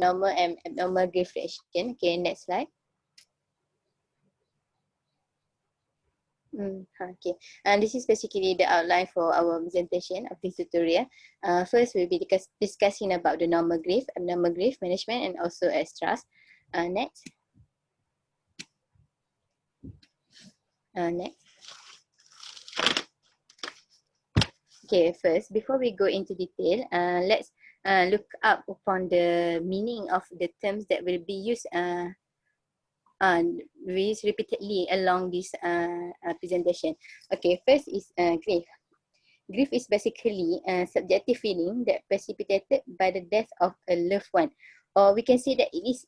normal and abnormal grief reaction. Okay, next slide. Okay, and this is basically the outline for our presentation of this tutorial. First, we'll be discussing about the normal grief, abnormal grief management, and also extras. Next. Next. Okay, first, before we go into detail, let's look up upon the meaning of the terms that will be used repeatedly along this presentation. Okay, first is grief. Grief is basically a subjective feeling that precipitated by the death of a loved one, or we can say that it is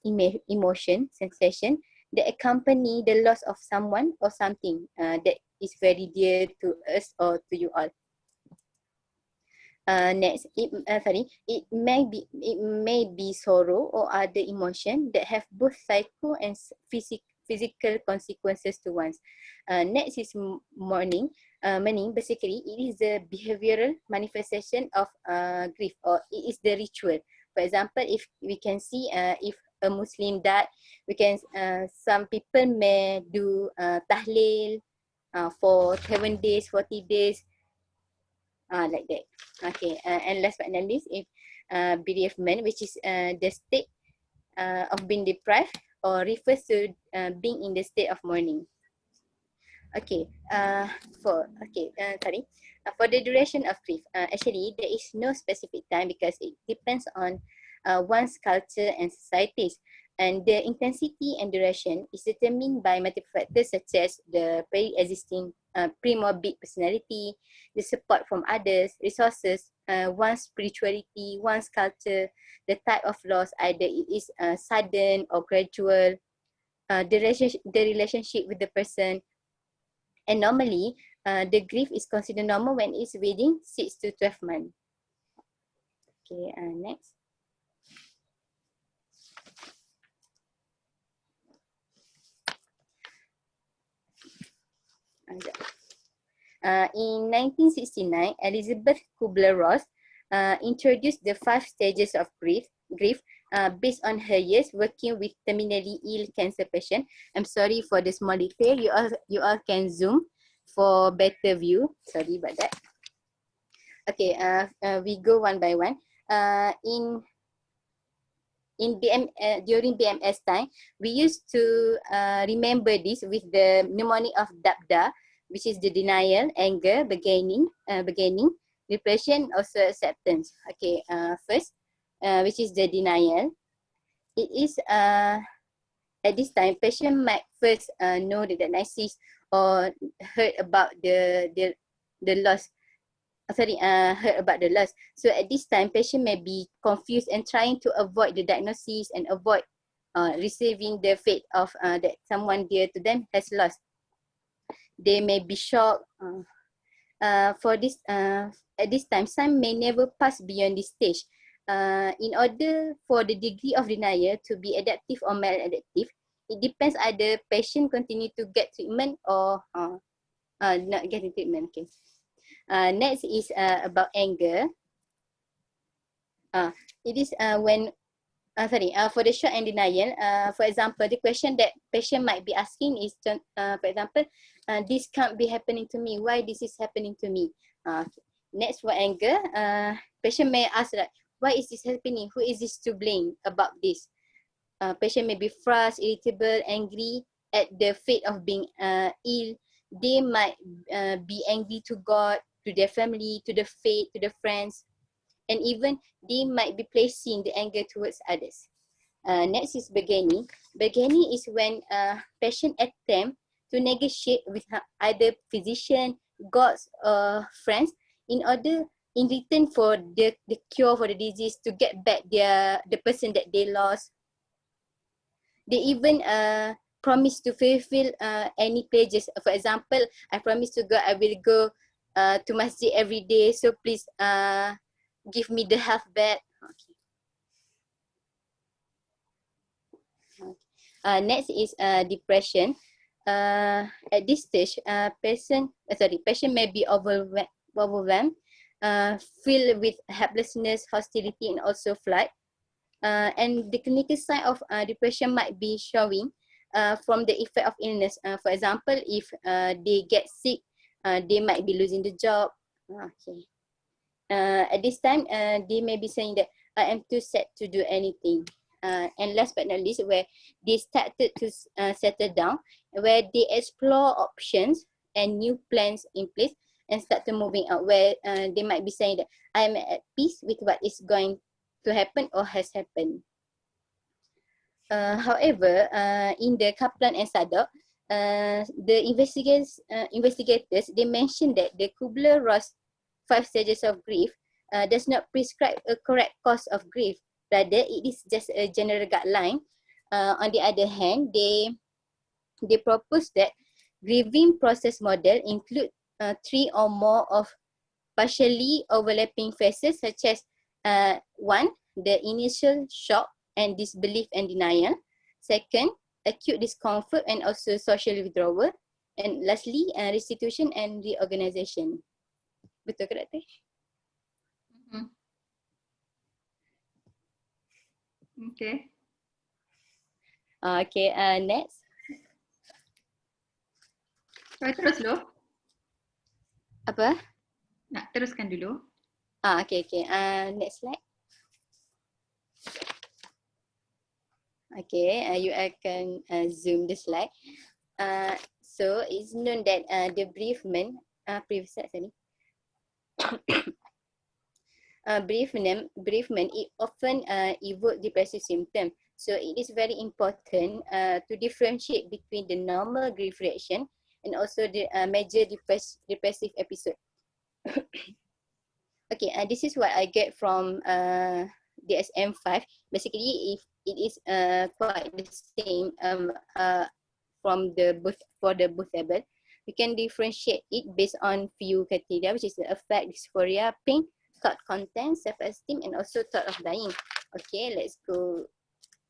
emotion, sensation that accompany the loss of someone or something that is very dear to us or to you all. Next, it may be sorrow or other emotion that have both psycho and physical consequences to one's. Next is mourning. Mourning basically it is a behavioral manifestation of grief, or it is the ritual. For example, if we can see if a Muslim died, we can some people may do tahlil for 7 days, 40 days. Like that. Okay, and last but not least, if bereavement, which is the state of being deprived, or refers to being in the state of mourning. Okay, for the duration of grief, actually there is no specific time because it depends on one's culture and societies. And the intensity and duration is determined by multiple factors such as the pre-existing pre-morbid personality, the support from others, resources, one's spirituality, one's culture, the type of loss, either it is sudden or gradual, the relationship with the person. And normally, the grief is considered normal when it's within 6 to 12 months. Okay, next. In 1969, Elizabeth Kubler-Ross introduced the 5 stages of grief based on her years working with terminally ill cancer patients. I'm sorry for the small detail. You all can zoom for better view. Sorry about that. Okay, we go one by one. During BMS time, we used to remember this with the mnemonic of DAPDA, which is the denial, anger, beginning, depression, also acceptance. Okay, first, which is the denial. It is at this time, patient might first know the diagnosis or heard about the loss. Heard about the loss. So at this time, patient may be confused and trying to avoid the diagnosis and avoid receiving the fate of that someone dear to them has lost. They may be shocked. For this, at this time, some may never pass beyond this stage. In order for the degree of denial to be adaptive or maladaptive, it depends either patient continue to get treatment or not getting treatment. Okay. Next is about anger. It is when for the shock and denial. For example, the question that patient might be asking is, for example, this can't be happening to me. Why this is happening to me? Okay. Next, for anger, patient may ask like, why is this happening? Who is this to blame about this? Patient may be frustrated, irritable, angry at the fate of being ill. They might be angry to God, to their family, to the fate, to the friends, and even they might be placing the anger towards others. Next is bargaining. Bargaining is when patient attempt to negotiate with either physician, gods, or friends in return for the cure for the disease, to get back the person that they lost. They even promise to fulfill any pledges. For example, I promise to God I will go to masjid every day, so please give me the health back. Okay. Next is depression. At this stage, patient may be overwhelmed, filled with helplessness, hostility, and also flight. And the clinical sign of depression might be showing from the effect of illness. For example, if they get sick, they might be losing the job. Okay. At this time, they may be saying that I am too sad to do anything. And last but not least, where they started to settle down, where they explore options and new plans in place and start to moving out, where they might be saying that I am at peace with what is going to happen or has happened. However, in the Kaplan and Sadok, the investigators, they mentioned that the Kubler-Ross 5 stages of grief does not prescribe a correct cause of grief. Rather, it is just a general guideline. On the other hand, they propose that grieving process model include 3 or more of partially overlapping phases, such as 1, the initial shock and disbelief and denial. Second, acute discomfort and also social withdrawal. And lastly, restitution and reorganization. Betul ke Dr.? Okay. Okay, next. Terus dulu. Apa? Nak teruskan dulu. Okay. Next slide. Okay, you can zoom the slide. So it's known that the bereavement, previous slide, sorry. Bereavement, it often evoke depressive symptoms. So it is very important to differentiate between the normal grief reaction and also the major depressive episode. Okay, this is what I get from DSM-5. Basically, if it is quite the same from the for the both table, we can differentiate it based on few criteria, which is the affect, dysphoria, pain, thought content, self-esteem, and also thought of dying. Okay, let's go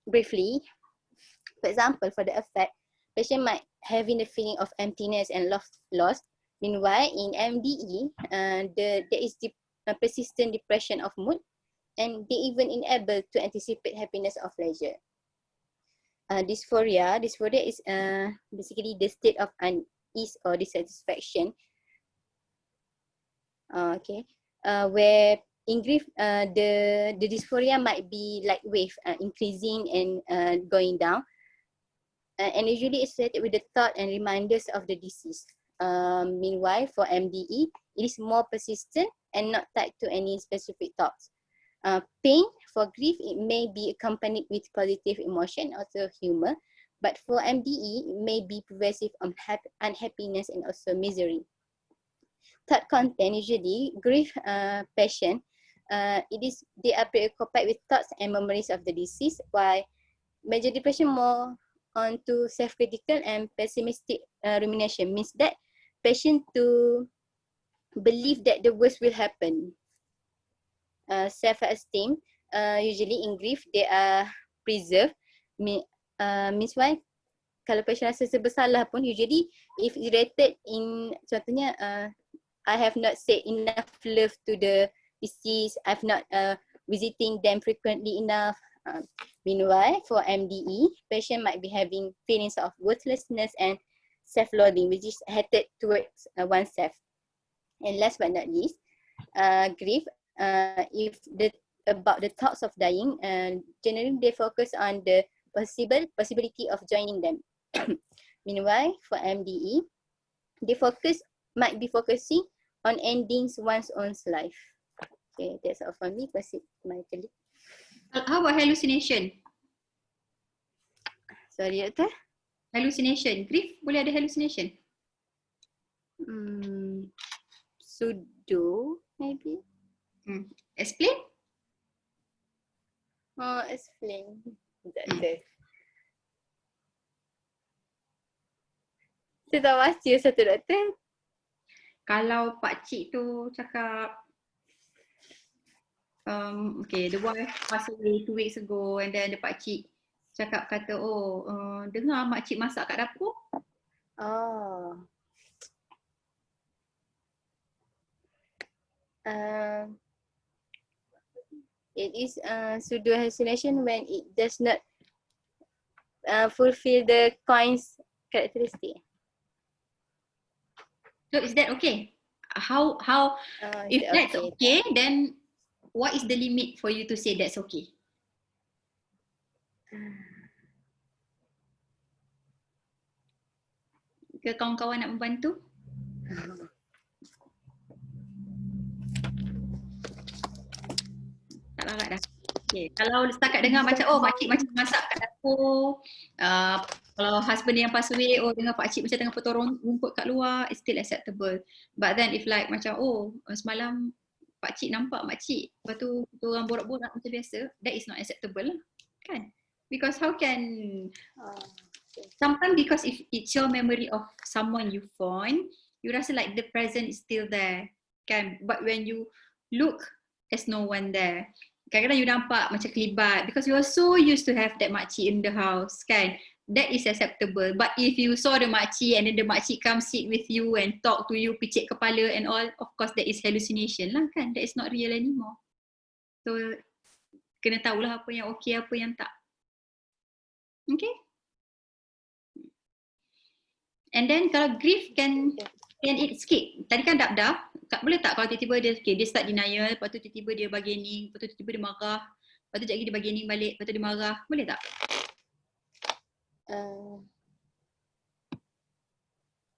briefly. For example, for the affect, patient might having the feeling of emptiness and loss. Meanwhile, in MDE, there is persistent depression of mood, and they even unable to anticipate happiness or pleasure. Dysphoria is basically the state of unease or dissatisfaction. Okay, where in grief, the dysphoria might be like wave, increasing and going down, and usually associated with the thought and reminders of the deceased. Meanwhile, for MDE, it is more persistent and not tied to any specific thoughts. Pain, for grief, it may be accompanied with positive emotion, also humor. But for MDE, it may be pervasive unhappiness and also misery. Thought content, usually, grief patient, they are preoccupied with thoughts and memories of the deceased, while major depression more onto self-critical and pessimistic rumination, means that patient to believe that the worst will happen. Self-esteem, usually in grief, they are preserved. Means why? Kalau patient rasa bersalah pun, usually if rated in, contohnya, I have not said enough love to the deceased, I've not visiting them frequently enough. Meanwhile, for MDE, patient might be having feelings of worthlessness and self-loathing, which is headed towards oneself. And last but not least, grief, if about the thoughts of dying, generally they focus on the possibility of joining them. Meanwhile, for MDE, they might be focusing on endings one's own life. Okay, that's all for me. Proceed to my colleague. How about hallucination? Sorry, Doktor. Hallucination. Grief boleh ada hallucination? Pseudo, maybe. Explain? Explain. Doktor. Saya tak pasti satu, Doktor. Kalau pakcik tu cakap, okay, the wife passed away 2 weeks ago, and then the pakcik kata, dengar makcik masak kat dapur. It is pseudo hallucination when it does not fulfill the coin's characteristic. So is that okay? How if that's okay, then what is the limit for you to say that's okay? Ke kawan-kawan nak membantu? Tak larat dah. Okay. Kalau setakat dengar macam makcik macam masak kat dapur, kalau husband yang pass away, dengar pakcik macam tengah potong rumput kat luar, it's still acceptable. But then if like macam semalam pakcik nampak makcik, lepas tu kita orang borak-borak macam biasa, that is not acceptable lah, kan? Because how can sometimes because if it's your memory of someone you fond, you rasa like the present is still there, kan? But when you look, there's no one there. Kadang-kadang you nampak macam kelibat because you are so used to have that makcik in the house, kan? That is acceptable. But if you saw the makcik and then the makcik come sit with you and talk to you, picit kepala and all, of course that is hallucination lah, kan? That is not real anymore. So kena tahulah apa yang okay, apa yang tak. Okay? And then kalau grief can it escape? Tadi kan dah. Boleh tak kalau tiba-tiba dia start denial, lepas tu tiba-tiba dia bargaining, lepas tu tiba-tiba dia marah, lepas tu sekejap lagi dia bargaining balik, lepas tu dia marah. Boleh tak?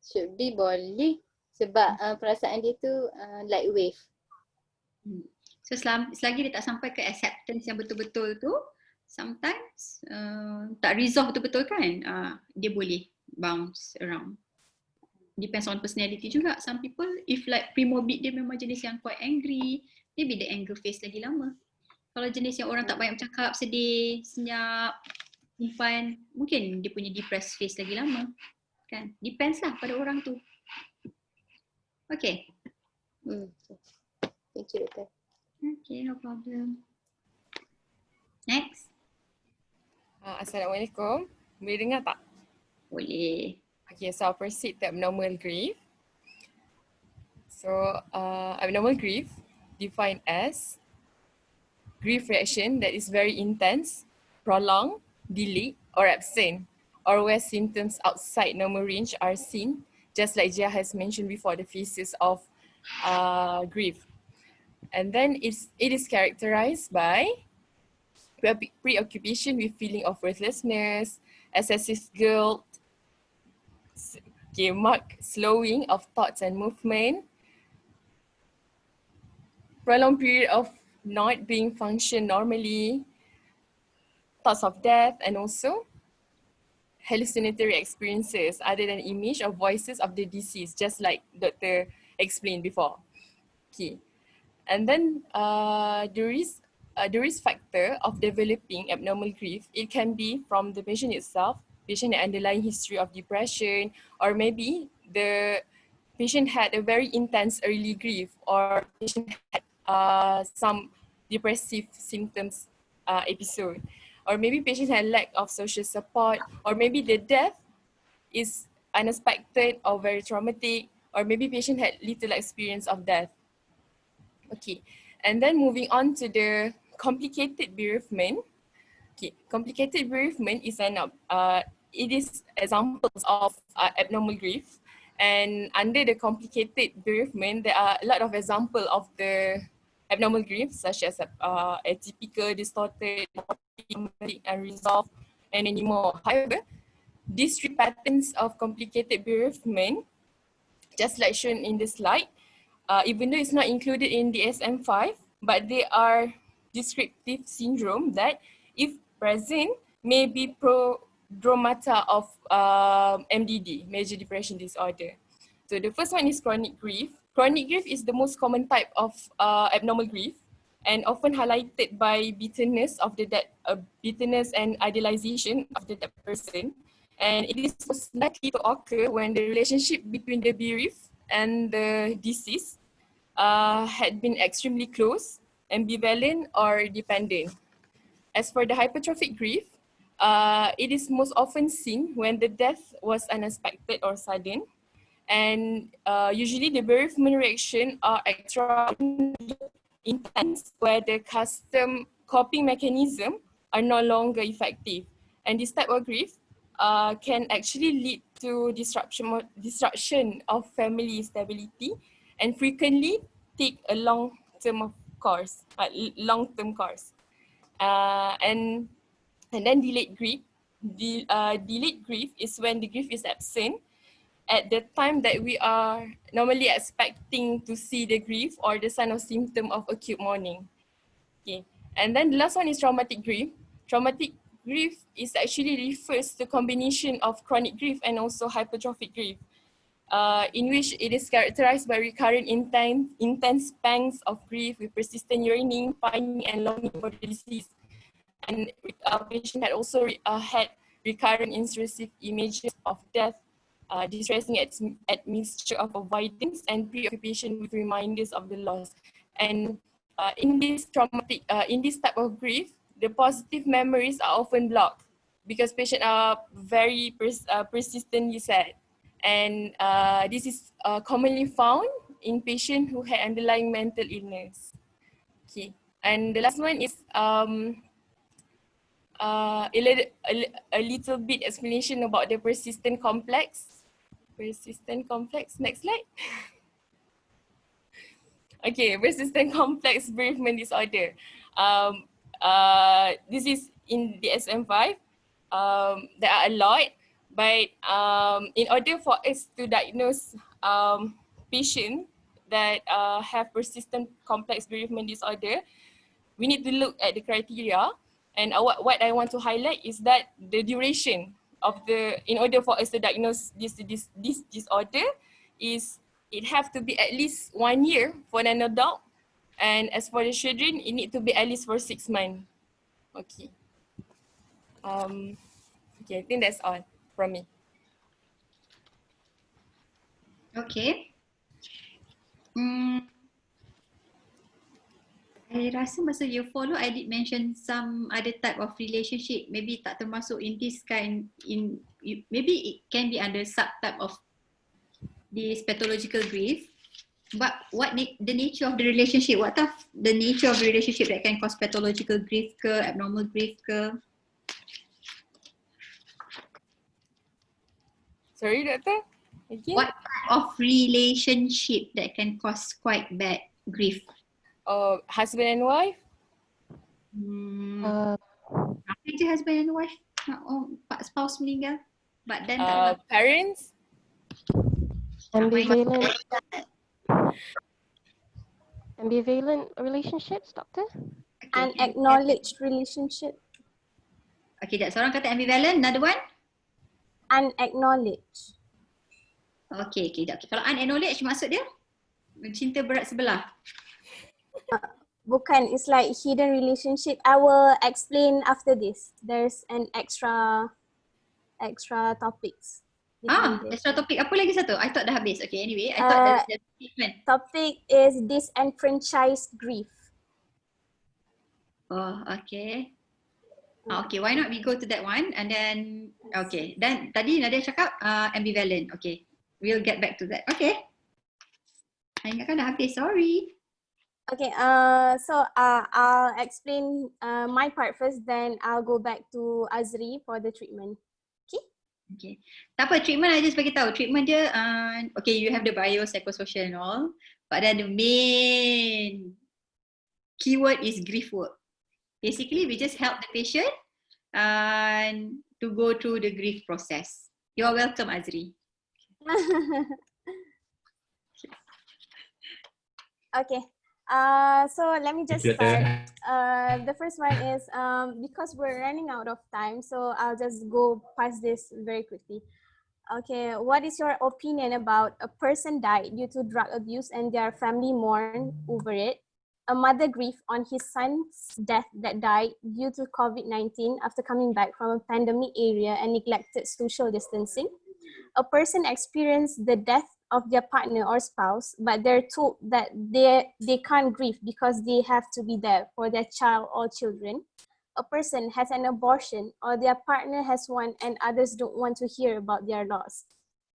Should be boleh. Sebab perasaan dia tu like wave. So selagi dia tak sampai ke acceptance yang betul-betul tu, sometimes tak resolve betul-betul kan, dia boleh bounce around. Depends on personality juga. Some people, if like premorbid dia memang jenis yang quite angry, maybe the anger phase lagi lama. Kalau jenis yang orang tak banyak bercakap, sedih, senyap, simpan, mungkin dia punya depressed phase lagi lama. Kan? Depends lah pada orang tu. Okay. Thank you, Doktor. Okay, no problem. Next. Assalamualaikum. Boleh dengar tak? Boleh. Okay, so I'll proceed to abnormal grief. So, abnormal grief defined as grief reaction that is very intense, prolonged, delayed, or absent, or where symptoms outside normal range are seen, just like Jia has mentioned before, the phases of grief. And then it is characterized by preoccupation with feeling of worthlessness, excessive guilt, marked slowing of thoughts and movement, prolonged period of not being function normally, thoughts of death, and also hallucinatory experiences other than image or voices of the deceased, just like Dr. explained before. Okay. And then the risk factor of developing abnormal grief, it can be from the patient itself, patient underlying history of depression, or maybe the patient had a very intense early grief, or patient had some depressive symptoms episode, or maybe patient had lack of social support, or maybe the death is unexpected or very traumatic, or maybe patient had little experience of death. Okay, and then moving on to the complicated bereavement. Okay, complicated bereavement is it is examples of abnormal grief, and under the complicated bereavement, there are a lot of examples of the abnormal grief, such as atypical, distorted, unresolved, and many more. However, these three patterns of complicated bereavement, just like shown in the slide, even though it's not included in the DSM-5, but they are descriptive syndrome that, if present, may be prodromata of MDD, major depression disorder. So the first one is chronic grief. Chronic grief is the most common type of abnormal grief, and often highlighted by bitterness of the dead, bitterness and idealization of the dead person. And it is most likely to occur when the relationship between the bereaved and the deceased had been extremely close, ambivalent, or dependent. As for the hypertrophic grief, it is most often seen when the death was unexpected or sudden, and usually the bereavement reaction are extraordinary intense where the custom coping mechanism are no longer effective. And this type of grief can actually lead to disruption of family stability and frequently take a long-term course. And then delayed grief. Delayed grief is when the grief is absent at the time that we are normally expecting to see the grief or the sign or symptom of acute mourning. Okay. And then the last one is traumatic grief. Traumatic grief is actually refers to combination of chronic grief and also hypertrophic grief, in which it is characterized by recurrent intense pangs of grief with persistent yearning, pining, and longing for the deceased. And patient had also had recurrent intrusive images of death, distressing admixture of avoidance and preoccupation with reminders of the loss. And in this type of grief, the positive memories are often blocked because patients are very persistently sad. And this is commonly found in patients who had underlying mental illness. Okay, and the last one is a little bit explanation about the persistent complex. Next slide. Okay, persistent complex bereavement disorder. This is in DSM-5. There are a lot, but in order for us to diagnose patients that have persistent complex bereavement disorder, we need to look at the criteria. And what I want to highlight is that the duration of in order for us to diagnose this disorder is, it have to be at least 1 year for an adult. And as for the children, it need to be at least for 6 months. Okay. Okay, I think that's all from me. Okay. I rasa masa you follow, I did mention some other type of relationship. Maybe tak termasuk in this kind, maybe it can be under subtype of this pathological grief. But what the nature of the relationship? What of the nature of the relationship that can cause pathological grief ke, abnormal grief ke? Sorry, doctor? Again? What type of relationship that can cause quite bad grief? Husband and wife? Apa je husband and wife? Spouse meninggal. But then Parents? Ambivalent relationships, doctor? Okay. Unacknowledged relationship. Okay, that seorang kata ambivalent, another one? Unacknowledged. Okay. Kalau unacknowledged maksud dia? Cinta berat sebelah. Bukan, it's like hidden relationship. I will explain after this. There's an extra topics. Extra topik apa lagi satu? I thought dah habis. Okay, anyway, I thought that's treatment. Topic is disenfranchised grief. Oh, okay. Okay, why not we go to that one and then, okay. Dan tadi Nadia cakap ambivalent. Okay, we'll get back to that. Okay. I ingatkan dah habis, sorry. Okay, so I'll explain my part first, then I'll go back to Azri for the treatment. Okay. Tak apa, treatment I just bagi tahu. Treatment dia, okay, you have the biopsychosocial and all, but then the main keyword is grief work. Basically, we just help the patient to go through the grief process. You're welcome, Azri. Okay. So let me just start. The first one is because we're running out of time, so I'll just go past this very quickly. Okay, what is your opinion about a person died due to drug abuse and their family mourn over it? A mother grieved on his son's death that died due to COVID-19 after coming back from a pandemic area and neglected social distancing. A person experienced the death of their partner or spouse, but they're told that they can't grieve because they have to be there for their child or children. A person has an abortion or their partner has one and others don't want to hear about their loss.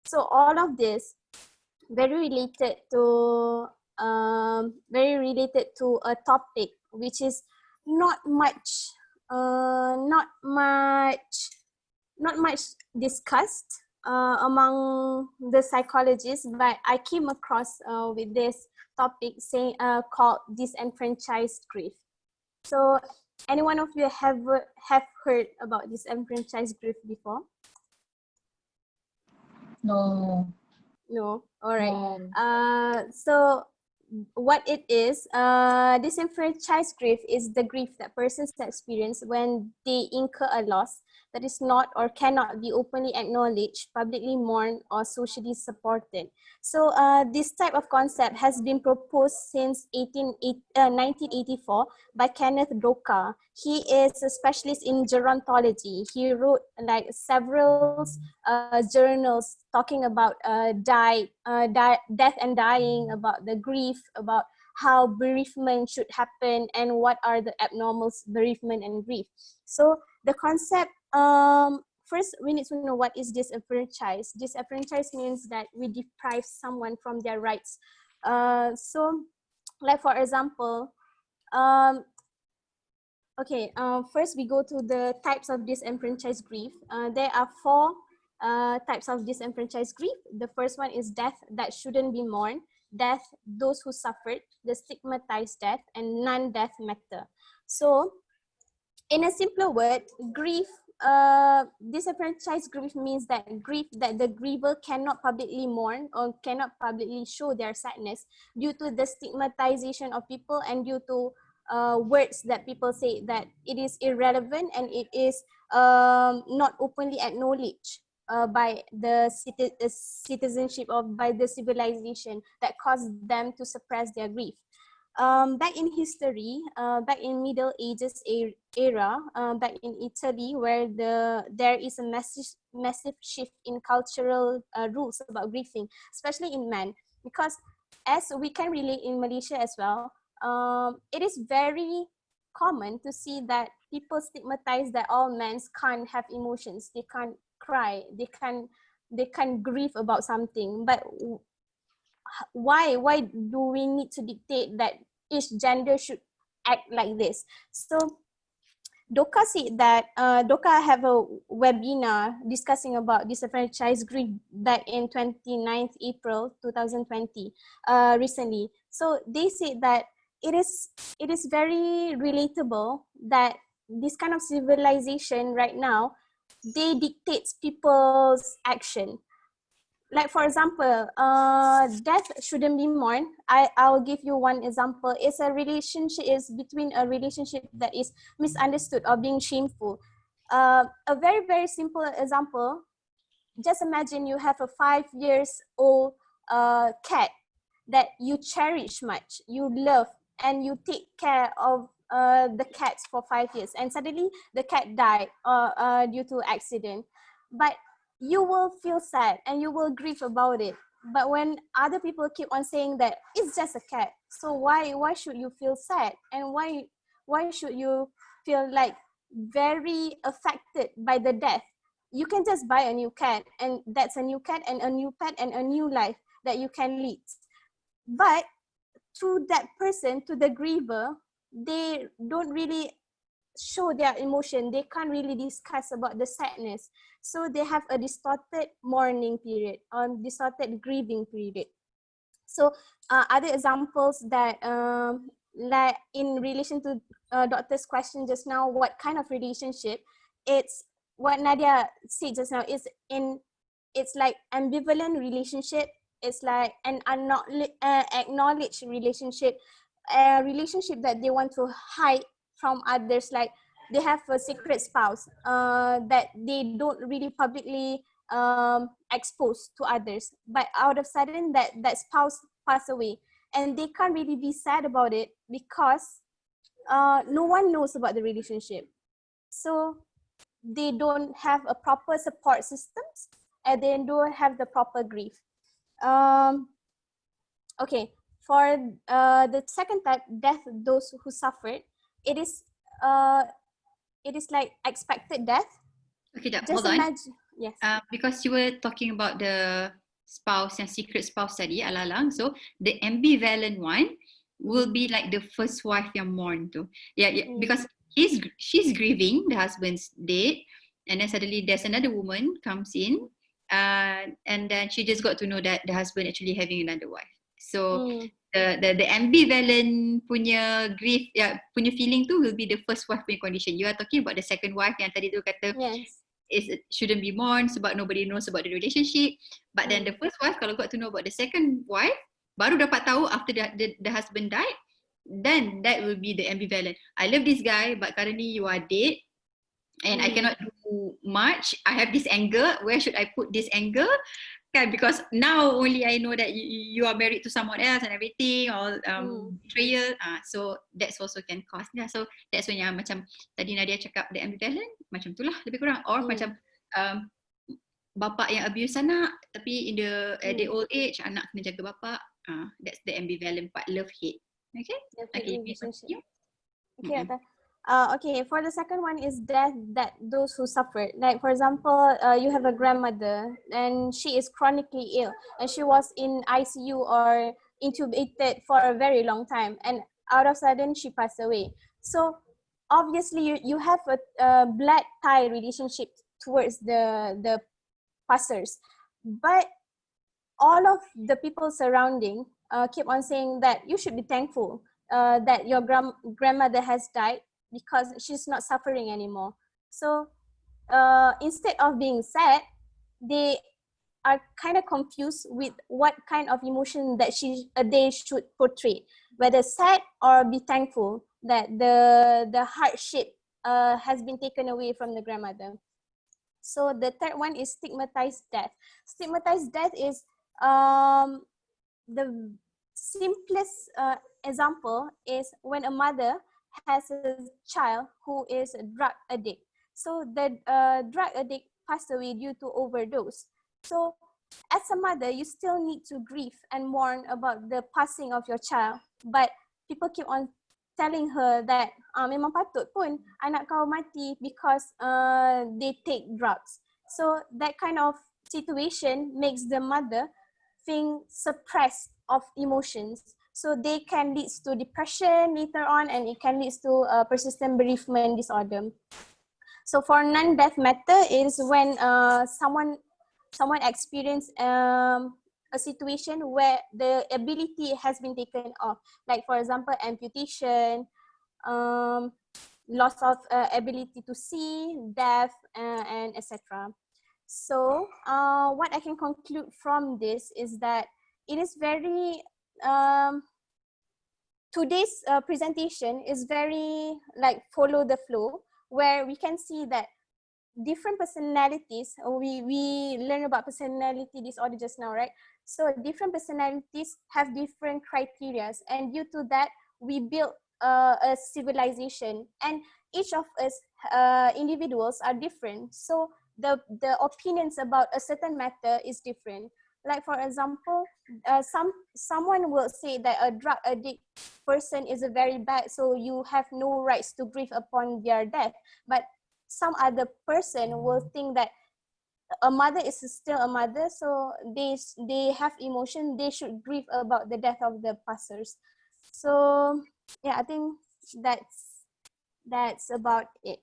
So all of this very related to very related to a topic which is not much, not much discussed among the psychologists, but I came across with this topic saying called disenfranchised grief. So, any one of you have heard about disenfranchised grief before? No. No. All right. So what it is, disenfranchised grief is the grief that persons experience when they incur a loss that is not or cannot be openly acknowledged, publicly mourned, or socially supported. So this type of concept has been proposed since 1984 by Kenneth Doka. He is a specialist in gerontology. He wrote like several journals talking about death and dying, about the grief, about how bereavement should happen, and what are the abnormals bereavement and grief. So the concept, first we need to know what is disenfranchised. Disenfranchised means that we deprive someone from their rights. So like for example, first we go to the types of disenfranchised grief. There are 4 types of disenfranchised grief. The first one is death that shouldn't be mourned, death those who suffered, the stigmatized death, and non-death matter. So in a simpler word, grief, disenfranchised grief means that grief that the griever cannot publicly mourn or cannot publicly show their sadness due to the stigmatization of people and due to words that people say that it is irrelevant and it is not openly acknowledged by the citizenship or by the civilization that caused them to suppress their grief. Back in history, back in Middle Ages era, back in Italy, where there is a massive shift in cultural rules about grieving, especially in men, because as we can relate in Malaysia as well, it is very common to see that people stigmatize that all men can't have emotions, they can't cry, they can't grieve about something. But why do we need to dictate that each gender should act like this? So Doka said that Doka have a webinar discussing about disenfranchised grief back in 29th April 2020 recently. So they said that it is very relatable that this kind of civilization right now, they dictates people's action. Like for example, death shouldn't be mourned. I'll give you one example. It's a relationship, is between a relationship that is misunderstood or being shameful. A very, very simple example. Just imagine you have a 5-year-old cat that you cherish much, you love, and you take care of the cats for 5 years, and suddenly the cat died due to accident. But you will feel sad and you will grieve about it. But when other people keep on saying that it's just a cat, so why should you feel sad, and why should you feel like very affected by the death? You can just buy a new cat, and that's a new cat and a new pet and a new life that you can lead. But to that person, to the griever, they don't really show their emotion. They can't really discuss about the sadness. So they have a distorted mourning period or distorted grieving period. So other examples that like in relation to doctor's question just now, what kind of relationship? It's what Nadia said just now. It's like ambivalent relationship. It's like an acknowledged relationship, a relationship that they want to hide from others. Like they have a secret spouse that they don't really publicly expose to others, but out of sudden that spouse passed away, and they can't really be sad about it because no one knows about the relationship. So they don't have a proper support systems, and they don't have the proper grief. Okay, for the second type, death those who suffered, it is like expected death. Okay, Just hold on. imagine, yes. Because you were talking about the spouse, yang secret spouse tadi, alalang. So the ambivalent one will be like the first wife yang mourn tu. Yeah, because she's grieving the husband's dead, and then suddenly there's another woman comes in, and then she just got to know that the husband actually having another wife. So the ambivalent punya grief, punya feeling tu will be the first wife punya condition. You are talking about the second wife yang tadi tu kata it shouldn't be mourned sebab nobody knows about the relationship. But then the first wife, kalau got to know about the second wife, baru dapat tahu after the husband died, then that will be the ambivalent. I love this guy, but currently you are dead, and I cannot do much. I have this anger. Where should I put this anger? Because now only I know that you are married to someone else and everything, or betrayal. So that's also can cause. Yeah, so that's when yang macam tadi Nadia cakap the ambivalent, macam tu lah lebih kurang. Or macam bapa yang abuse anak, tapi in at the old age anak kena jaga bapa. That's the ambivalent part, love hate. Okay. Okay. Okay, for the second one is death that those who suffered. Like for example, you have a grandmother and she is chronically ill and she was in ICU or intubated for a very long time, and out of sudden she passed away. So obviously you have a blood tie relationship towards the passers, but all of the people surrounding keep on saying that you should be thankful that your grandmother has died, because she's not suffering anymore. So instead of being sad, they are kind of confused with what kind of emotion that they should portray, whether sad or be thankful that the hardship has been taken away from the grandmother. So the third one is stigmatized death. Stigmatized death is the simplest example is when a mother has a child who is a drug addict. So the drug addict passed away due to overdose. So as a mother, you still need to grieve and mourn about the passing of your child. But people keep on telling her that memang patut pun anak kau mati because they take drugs. So that kind of situation makes the mother feel suppressed of emotions. So they can lead to depression later on, and it can lead to persistent bereavement disorder. So for non-death matter is when someone experience a situation where the ability has been taken off, like for example amputation, loss of ability to see, death, and etc. So what I can conclude from this is that it is very today's presentation is very like follow the flow, where we can see that different personalities, we learn about personality disorder just now, right? So different personalities have different criteria, and due to that we build a civilization, and each of us individuals are different, so the opinions about a certain matter is different. Like for example, someone will say that a drug addict person is a very bad, so you have no rights to grieve upon their death. But some other person will think that a mother is still a mother, so they have emotion, they should grieve about the death of the passers. So yeah, I think that's about it.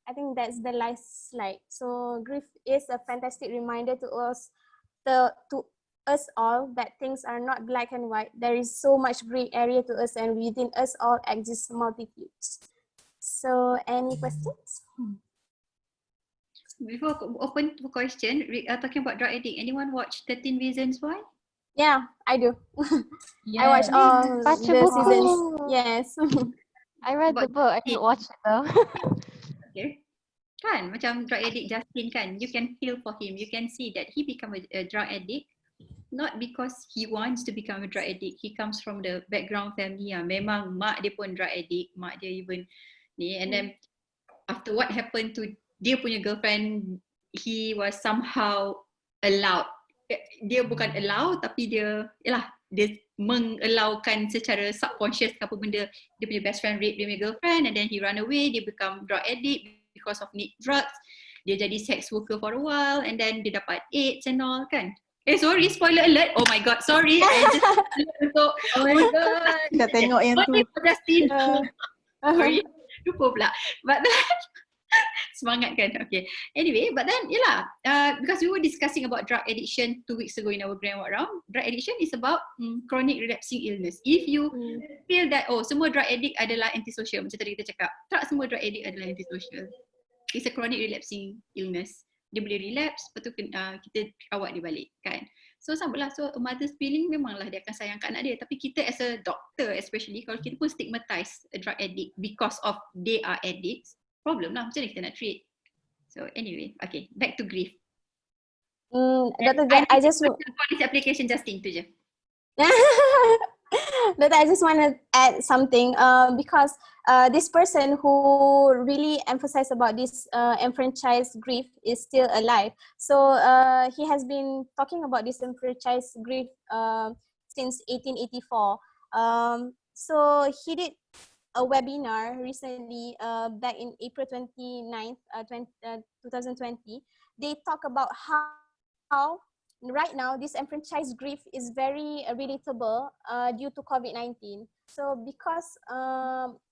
I think that's the last slide. So grief is a fantastic reminder to us all that things are not black and white. There is so much gray area to us, and within us all exist multitudes. So any questions? Before open for question, talking about drug addict, anyone watch 13 Reasons Why? Yeah, I do. Yeah. I watch all Baca the buku. seasons. Yes. I read the book. I didn't watch it though. Okay. Kan, macam drug addict Justin kan, you can feel for him. You can see that he become a drug addict not because he wants to become a drug addict. He comes from the background family. Memang mak dia pun drug addict, mak dia even ni. And then after what happened to dia punya girlfriend, he was somehow allowed. Dia bukan allow, tapi dia mengalaukan secara subconscious apa benda. Dia punya best friend rape dia punya girlfriend, and then he run away, dia become drug addict because of need drugs. Dia jadi sex worker for a while, and then dia dapat AIDS and all kan. Sorry, spoiler alert. Oh my god, sorry. I just untuk Oh my god. Kita tengok yang tu. only for Justin. Uh, Sorry, lupa pula. But then, semangat kan? Okay. Anyway, but then, because we were discussing about drug addiction 2 weeks ago in our Grand Walk Round. Drug addiction is about chronic relapsing illness. If you feel that, semua drug addict adalah antisocial, macam tadi kita cakap, tak semua drug addict adalah antisocial. It's a chronic relapsing illness. Dia boleh relapse, lepas tu kita rawat dia balik, kan? So sama lah, so a mother's feeling memanglah dia akan sayang kat anak dia. Tapi kita as a doctor especially, kalau kita pun stigmatize a drug addict because of they are addicts, problem lah, macam mana kita nak treat? So anyway, okay, back to grief. Dr. Jack, I just Policy application Justin tu je. Doctor, I just want to add something because this person who really emphasized about this enfranchised grief is still alive. So he has been talking about this enfranchised grief since 1884. So he did a webinar recently back in April 29th, 2020. They talk about how right now this enfranchised grief is very relatable due to COVID-19. So because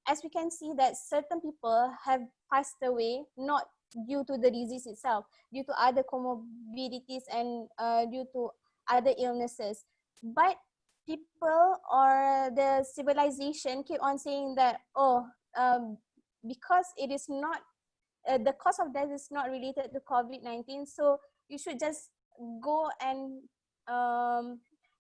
as we can see that certain people have passed away not due to the disease itself, due to other comorbidities and due to other illnesses, but people or the civilization keep on saying that because it is not the cause of death is not related to COVID-19, so you should just go and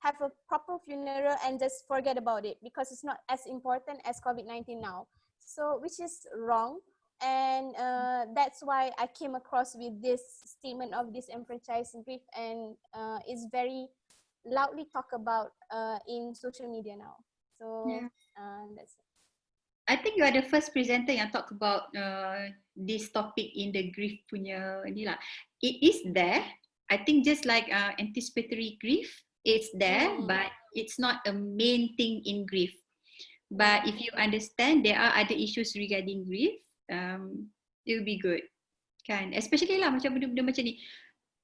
have a proper funeral and just forget about it because it's not as important as COVID-19 now. So which is wrong, and that's why I came across with this statement of this enfranchised grief, and it's very loudly talked about in social media now. So that's it. I think you are the first presenter yang talk about this topic in the grief punya ni lah. It is there. I think just like anticipatory grief, it's there, but it's not a main thing in grief. But if you understand there are other issues regarding grief, it will be good, kan? Especially lah macam benda-benda macam ni,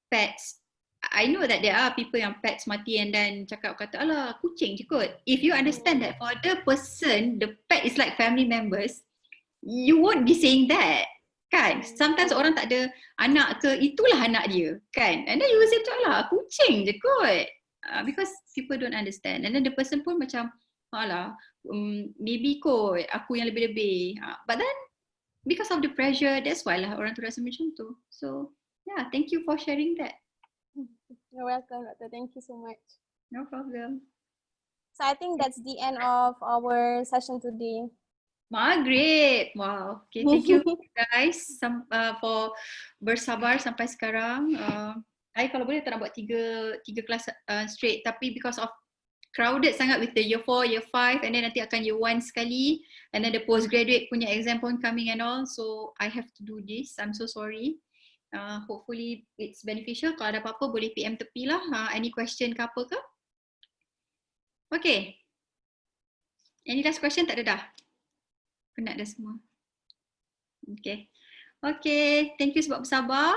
pets. I know that there are people yang pets mati and then kata, alah kucing je kot. If you understand that for the person, the pet is like family members, you won't be saying that. Kan? Sometimes orang tak ada anak ke, itulah anak dia, kan? And then you will say, alah, kucing je kot. Because people don't understand. And then the person pun macam, alah, maybe kot, aku yang lebih-lebih. But then, because of the pressure, that's why lah orang tu rasa macam tu. So, yeah, thank you for sharing that. You're welcome, Doctor. Thank you so much. No problem. So I think that's the end of our session today. Great. Wow. Okay, thank you guys for bersabar sampai sekarang. I kalau boleh tak nak buat tiga kelas straight, tapi because of crowded sangat with the year 4, year 5 and then nanti akan year 1 sekali and then the postgraduate punya exam pun coming and all, so I have to do this. I'm so sorry. Hopefully it's beneficial. Kalau ada apa-apa boleh PM tepi lah. Any question ke apa ke? Okay. Any last question? Tak ada dah? Penat dah semua. Okay. Okay. Thank you sebab bersabar.